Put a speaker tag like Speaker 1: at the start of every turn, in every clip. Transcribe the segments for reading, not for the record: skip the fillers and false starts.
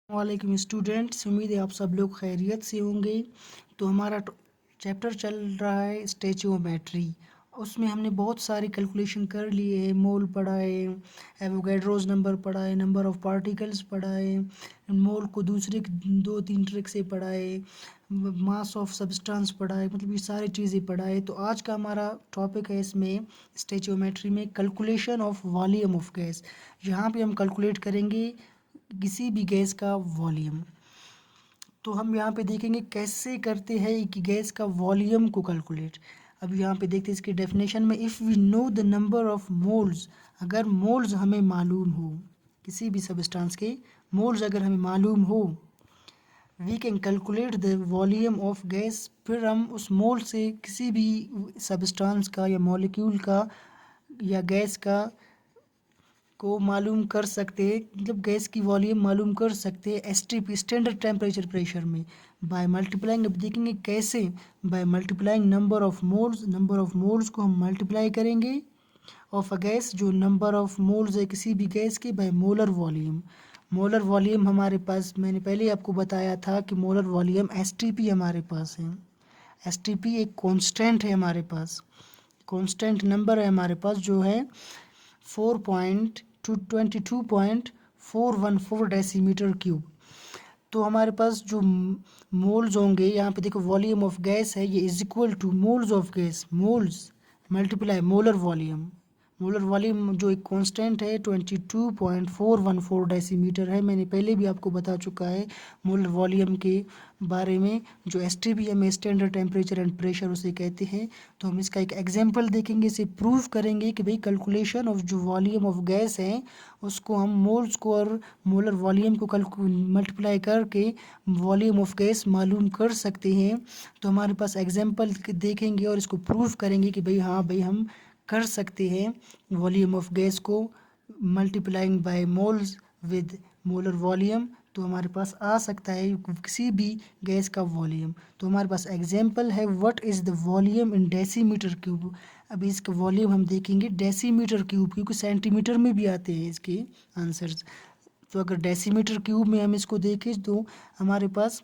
Speaker 1: वालेकुम स्टूडेंट्स, उम्मीद है आप सब लोग खैरियत से होंगे। तो हमारा चैप्टर चल रहा है स्टैचियोमेट्री। उसमें हमने बहुत सारी कैलकुलेशन कर लिए है। मोल पढ़ा है, एवोगैड्रोस नंबर पढ़ा है, नंबर ऑफ़ पार्टिकल्स पढ़ा है, मोल को दूसरे 2-3 ट्रिक से पढ़ा है, मास ऑफ सब्सटेंस पढ़ा है, मतलब ये सारी चीज़ें पढ़ा है। तो आज का हमारा टॉपिक है इसमें स्टैचियोमेट्री में calculation of volume of gas. यहाँ पे हम कैलकुलेट करेंगे किसी भी गैस का वॉल्यूम। तो हम यहाँ पे देखेंगे कैसे करते हैं कि गैस का वॉल्यूम को कैलकुलेट। अब यहाँ पे देखते हैं इसकी डेफिनेशन में, if we know the number of moles, अगर मोल्स हमें मालूम हो, किसी भी सब्सटेंस के मोल्स अगर हमें मालूम हो, we can calculate the volume of gas. फिर हम उस मोल से किसी भी सब्सटेंस का या मॉलिक्यूल का या गैस का को मालूम कर सकते हैं, मतलब गैस की वॉल्यूम मालूम कर सकते हैं एसटीपी स्टैंडर्ड टेम्परेचर प्रेशर में बाय मल्टीप्लाइंग। अब देखेंगे कैसे, by multiplying number of moles. Number of moles को हम मल्टीप्लाई करेंगे ऑफ अ गैस, जो नंबर ऑफ मोल्स है किसी भी गैस के, by molar volume. Molar volume हमारे पास, मैंने पहले आपको बताया था कि मोलर वॉल्यूम एसटीपी हमारे पास है। एसटीपी एक कांस्टेंट है हमारे पास, कांस्टेंट नंबर है हमारे पास, जो है 4.22.414 डेसीमीटर क्यूब। तो हमारे पास जो मोल्स होंगे, यहाँ पे देखो वॉल्यूम ऑफ गैस है, ये is equal two moles of gas, moles multiply molar volume. Molar volume जो एक कांस्टेंट है 22.414 डेसीमीटर है। मैंने पहले भी आपको बता चुका है मोलर वॉल्यूम के बारे में, जो एसटीपी में स्टैंडर्ड टेम्परेचर एंड प्रेशर उसे कहते हैं। तो हम इसका एक एग्जांपल देखेंगे, इसे प्रूव करेंगे कि भाई कैलकुलेशन ऑफ जो वॉल्यूम ऑफ गैस है उसको हम मोल्स को और मोलर वॉल्यूम को मल्टीप्लाई करके वॉल्यूम ऑफ गैस मालूम कर सकते हैं। तो हमारे पास एग्जांपल देखेंगे और इसको प्रूव करेंगे कि भाई हाँ भाई हम कर सकते हैं वॉल्यूम ऑफ गैस को multiplying by moles with molar volume. तो हमारे पास आ सकता है किसी भी गैस का वॉल्यूम। तो हमारे पास एग्जांपल है, what is the volume in decimetre cube. अभी इसका वॉल्यूम हम देखेंगे डेसीमीटर क्यूब, क्योंकि सेंटीमीटर में भी आते हैं इसके आंसर्स। तो अगर डेसीमीटर क्यूब में हम इसको देखें तो हमारे पास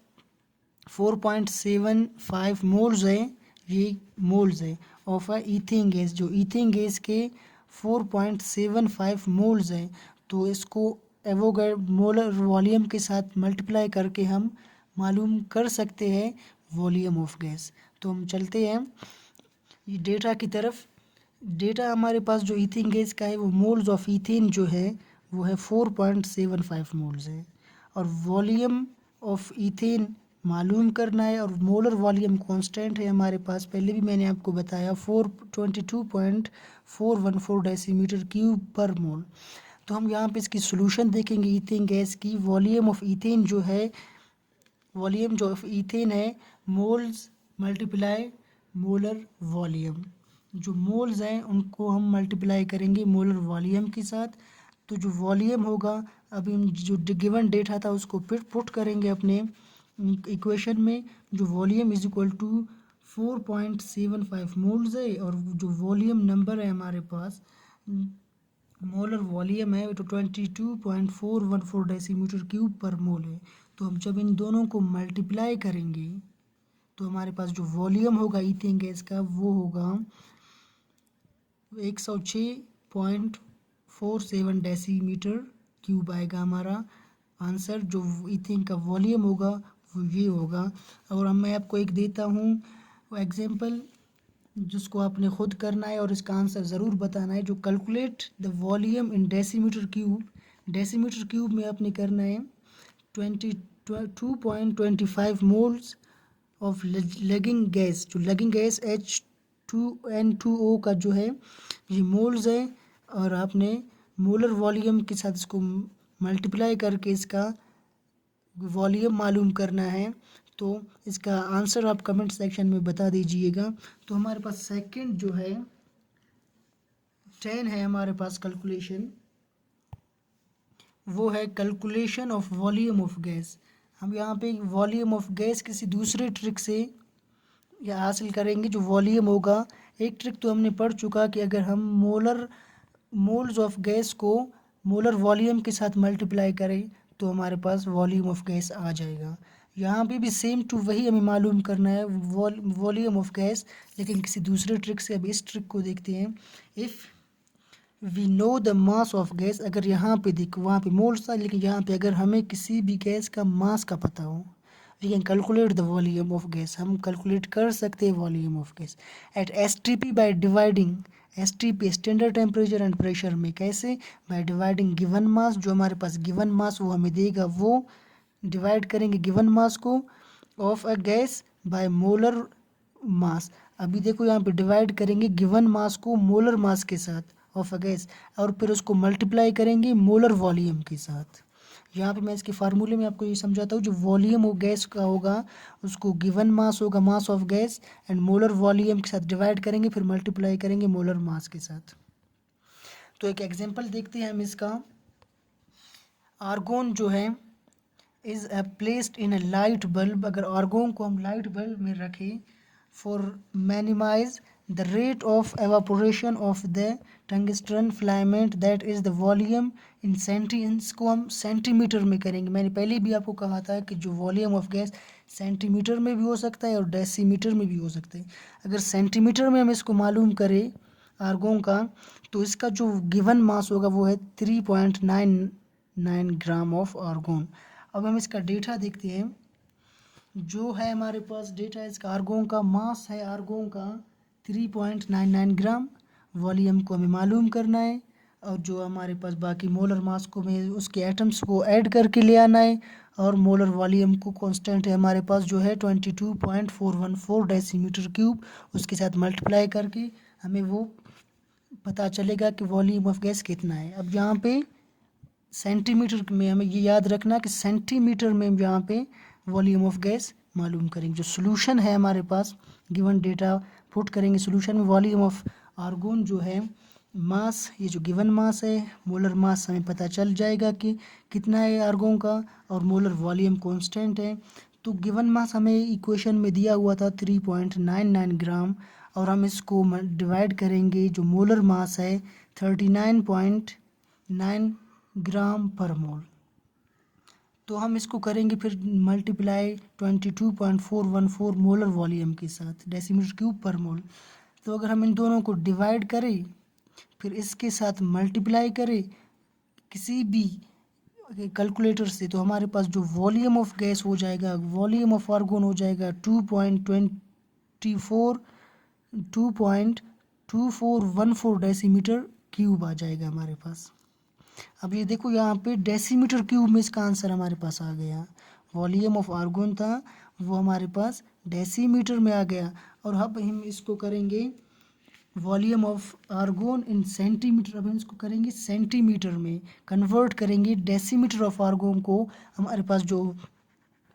Speaker 1: 4.75 मोल्स है, ये मोल्स है ऑफ अ ईथेन गैस, जो ईथेन गैस के 4.75 मोल्स है। तो इसको एवोगैड मोलर वॉल्यूम के साथ मल्टीप्लाई करके हम मालूम कर सकते हैं वॉल्यूम ऑफ गैस। तो हम चलते हैं ये डेटा की तरफ। डेटा हमारे पास जो ईथेन गैस का है, वो मोल्स ऑफ ईथेन जो है वो है 4.75 मोल्स है, और वॉल्यूम ऑफ ईथेन मालूम करना है, और मोलर वॉल्यूम कांस्टेंट है हमारे पास, पहले भी मैंने आपको बताया 422.414 डेसीमीटर क्यूब पर मोल। तो हम यहाँ पे इसकी सोल्यूशन देखेंगे ईथेन गैस की। वॉल्यूम ऑफ ईथेन जो है, वॉल्यूम जो ऑफ ईथेन है मोल्स मल्टीप्लाई मोलर वॉल्यूम। जो मोल्स हैं उनको हम मल्टीप्लाई करेंगे मोलर वॉल्यूम के साथ। तो जो वॉल्यूम होगा, अभी हम जो गिवन डेटा था उसको फिर पुट करेंगे अपने इक्वेशन में। जो volume is equal to 4.75 moles है, और जो वॉल्यूम नंबर है हमारे पास, मोलर वॉल्यूम है तो 22.414 डेसीमीटर क्यूब पर मोल है। तो हम जब इन दोनों को मल्टीप्लाई करेंगे तो हमारे पास जो वॉल्यूम होगा ईथेन गैस का वो होगा 106.47 डेसीमीटर क्यूब आएगा हमारा आंसर। जो ईथेन का वॉल्यूम होगा वो ये होगा। और अब मैं आपको एक देता हूँ एग्जांपल, जिसको आपने खुद करना है और इसका आंसर ज़रूर बताना है। जो calculate the volume in decimetre cube, decimetre cube में आपने करना है 22.25 मोल्स ऑफ लगिंग गैस। जो लगिंग गैस H2N2O का जो है ये मोल्स है, और आपने मोलर वॉल्यूम के साथ इसको मल्टीप्लाई करके इसका वॉल्यूम मालूम करना है। तो इसका आंसर आप कमेंट सेक्शन में बता दीजिएगा। तो हमारे पास सेकंड जो है 10 है हमारे पास कैलकुलेशन, वो है calculation of volume of gas. हम यहाँ पे वॉल्यूम ऑफ गैस किसी दूसरे ट्रिक से या हासिल करेंगे। जो वॉल्यूम होगा, एक ट्रिक तो हमने पढ़ चुका कि अगर हम मोल्स ऑफ गैस को मोलर वॉल्यूम के साथ मल्टीप्लाई करें तो हमारे पास वॉल्यूम ऑफ गैस आ जाएगा। यहाँ पे भी सेम टू वही हमें मालूम करना है वॉल्यूम ऑफ गैस, लेकिन किसी दूसरे ट्रिक से। अब इस ट्रिक को देखते हैं। If we know the mass of gas, अगर यहाँ पे देखो वहाँ पे मोल्स था, लेकिन यहाँ पे अगर हमें किसी भी गैस का मास का पता हो, we can calculate the volume of gas, हम कैलकुलेट कर सकते हैं volume of gas at S T P by dividing S T P standard temperature and pressure में। कैसे? बाय डिवाइडिंग गिवन मास, जो हमारे पास गिवन मास वो हमें देगा, वो डिवाइड करेंगे गिवन मास को of a gas by molar mass. अभी देखो यहाँ पे डिवाइड करेंगे गिवन मास को मोलर मास के साथ ऑफ अ गैस, और फिर उसको मल्टीप्लाई करेंगे मोलर वॉल्यूम के साथ। यहाँ पे मैं इसके फार्मूले में आपको ये समझाता हूँ। जो वॉल्यूम ऑफ गैस का होगा उसको गिवन मास होगा, मास of gas, and molar volume के साथ डिवाइड करेंगे, फिर मल्टीप्लाई करेंगे मोलर मास के साथ। तो एक एग्जांपल देखते हैं हम इसका। आर्गोन जो है is placed in a light bulb. अगर आर्गोन को हम लाइट बल्ब में रखें for minimize the rate of evaporation of the tungsten filament that is the volume in इसको हम सेंटीमीटर में करेंगे। मैंने पहले भी आपको कहा था कि जो वॉल्यूम ऑफ गैस सेंटीमीटर में भी हो सकता है और डेसीमीटर में भी हो सकता है। अगर सेंटीमीटर में हम इसको मालूम करें आर्गोन का, तो इसका जो गिवन मास होगा वो है 3.99 ग्राम ऑफ आर्गोन। अब हम इसका डेटा देखते हैं। जो है हमारे पास डेटा इसका आर्गोन का मास है, आर्गोन का 3.99 ग्राम। वॉल्यूम को हमें मालूम करना है, और जो हमारे पास बाकी मोलर मास को हमें उसके एटम्स को ऐड करके ले आना है, और मोलर वॉल्यूम को कांस्टेंट है हमारे पास जो है 22.414 डेसीमीटर क्यूब, उसके साथ मल्टीप्लाई करके हमें वो पता चलेगा कि वॉल्यूम ऑफ गैस कितना है। अब यहाँ पे सेंटीमीटर में हमें ये याद रखना कि सेंटीमीटर में यहाँ पे वॉल्यूम ऑफ गैस मालूम करेंगे। जो सोल्यूशन है हमारे पास, गिवन डेटा पुट करेंगे सोल्यूशन में। वॉल्यूम ऑफ आर्गोन जो है मास, ये जो गिवन मास है, मोलर मास हमें पता चल जाएगा कि कितना है आर्गोन का, और मोलर वॉल्यूम कांस्टेंट है। तो गिवन मास हमें इक्वेशन में दिया हुआ था 3.99 ग्राम, और हम इसको डिवाइड करेंगे जो मोलर मास है 39.9 ग्राम पर मोल। तो हम इसको करेंगे फिर मल्टीप्लाई 22.414 मोलर वॉल्यूम के साथ डेसीमीटर क्यूब पर मोल। तो अगर हम इन दोनों को डिवाइड करें फिर इसके साथ मल्टीप्लाई करें किसी भी कैलकुलेटर से, तो हमारे पास जो वॉल्यूम ऑफ गैस हो जाएगा, वॉल्यूम ऑफ आर्गोन हो जाएगा 2.2414 डेसीमीटर क्यूब आ जाएगा हमारे पास। अब ये देखो यहाँ पे डेसीमीटर क्यूब में इसका आंसर हमारे पास आ गया। वॉल्यूम ऑफ आर्गोन था वो हमारे पास डेसीमीटर में आ गया, और अब हम इसको करेंगे volume of argon in centimetre. अब हम इसको करेंगे सेंटीमीटर में कन्वर्ट करेंगे। डेसीमीटर ऑफ आर्गोन को हमारे पास जो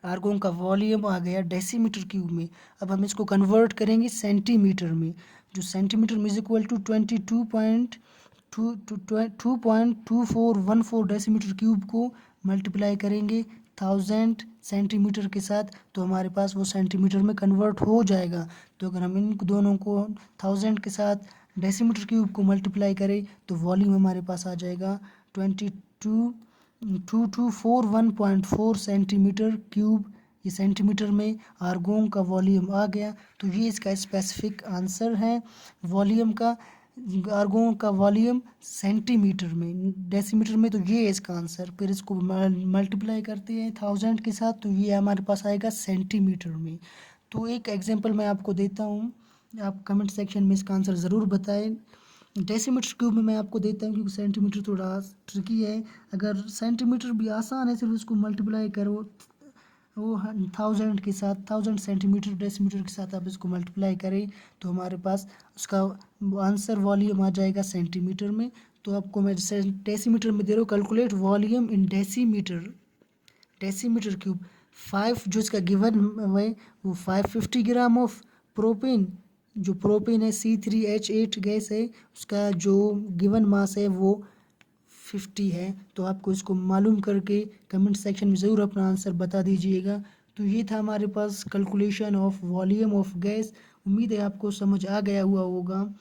Speaker 1: आर्गोन का वॉल्यूम आ गया डेसीमीटर क्यूब में, अब हम इसको कन्वर्ट करेंगे सेंटीमीटर में। जो सेंटीमीटर में is equal to 2.2414 decimetre cube को मल्टीप्लाई करेंगे 1000 सेंटीमीटर के साथ, तो हमारे पास वो सेंटीमीटर में कन्वर्ट हो जाएगा। तो अगर हम इन दोनों को 1000 के साथ डेसीमीटर क्यूब को मल्टीप्लाई करें तो वॉल्यूम हमारे पास आ जाएगा 2241.4 सेंटीमीटर क्यूब। ये सेंटीमीटर में आर्गोन का वॉल्यूम आ गया। तो ये इसका स्पेसिफिक आंसर है वॉल्यूम का, आर्गोन का वॉल्यूम सेंटीमीटर में, डेसीमीटर में। तो ये इसका आंसर। फिर इसको मल्टीप्लाई करते हैं 1000 के साथ, तो ये हमारे पास आएगा सेंटीमीटर में। तो एक एग्जांपल मैं आपको देता हूँ, आप कमेंट सेक्शन में इसका आंसर ज़रूर बताएं। डेसीमीटर क्यूब में मैं आपको देता हूँ क्योंकि सेंटीमीटर थोड़ा ट्रिकी है। अगर सेंटीमीटर भी आसान है, सिर्फ उसको मल्टीप्लाई करो वो 1000 के साथ, 1000 सेंटीमीटर डेसीमीटर के साथ आप इसको मल्टीप्लाई करें तो हमारे पास उसका आंसर वॉल्यूम आ जाएगा सेंटीमीटर में। तो आपको मैं डेसीमीटर में दे रहा हूँ, कैलकुलेट वॉल्यूम इन डेसीमीटर, डेसीमीटर क्यूब। 5 जो इसका गिवन है वो 550 ग्राम ऑफ प्रोपेन, जो प्रोपेन है C3H8 गैस है, उसका जो गिवन मास है वो 50 है। तो आपको इसको मालूम करके कमेंट सेक्शन में ज़रूर अपना आंसर बता दीजिएगा। तो ये था हमारे पास calculation of volume of gas. उम्मीद है आपको समझ आ गया हुआ होगा।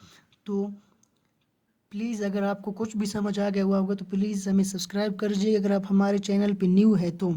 Speaker 1: तो प्लीज़ अगर आपको कुछ भी समझ आ गया हुआ होगा तो प्लीज़ हमें सब्सक्राइब कर दीजिए अगर आप हमारे चैनल पे न्यू है तो।